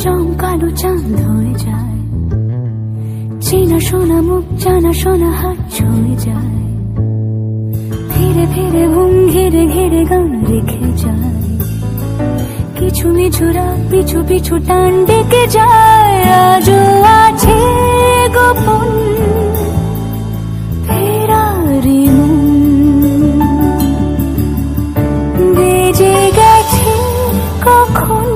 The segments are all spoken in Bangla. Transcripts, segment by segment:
রঞ্জম কালো চাঁদ হয়ে যায়, চেনা শোনা মুখ জানা শোনা হাত ছুঁয়ে যায়, ফিরে ফিরে ঘুম ঘিরে ঘিরে গান রেখে যায়, কিছু মিছু রাত পিছু পিছু টান ডেকে যায়। আজও আছে গোপন ফেরারি মন, বেজে গেছে কখন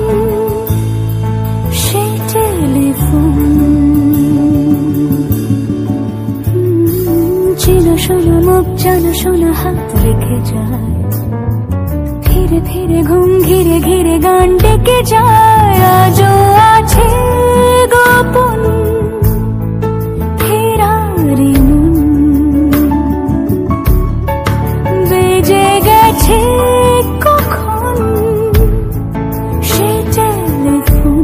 সে টেলিফোন। চেনা শোনা মুখ জানা শোনা হাত রেখে যায়, ধীরে ধীরে ঘুম ঘিরে ঘিরে গান ডেকে যায়। আজও আছে গোপন ফেরারি মন, বেজে গেছে কখন সে টেলিফোন।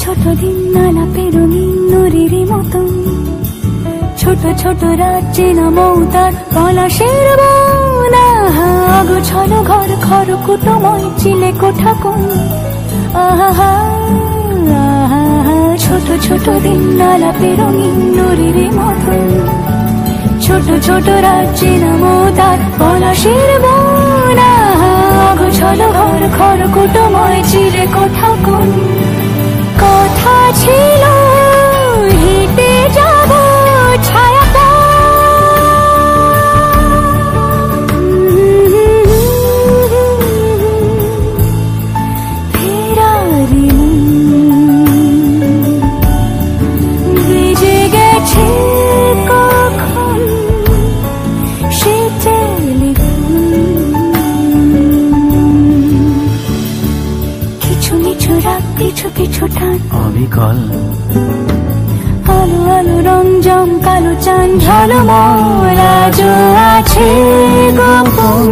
ছোট দিন আলাপে রঙিন নুরির মতন, ছোট ছোট রাজ্যে নামতার পলাশের বন। গোছানো ঘর খর কুটময় চিলে কোঠা কোন, আহা ছোট ছোট দিন আলাপে রঙিন নুরির মতন, ছোট ছোট রাজ্যে নামতার পলাশের বন। গোছানো ঘর খর কুটময় চিলে কোঠা কোন, কথা ছিল হেঁটে যাব ছায়া ফেরারি বেজে গেছে কখন সে টেলিফোন। কিছু মিছু রাত পিছু পিছু টান অবিকল, আলো আলো রঞ্জম কালো চাঁদ ঝলমল। আজও আছে গোপন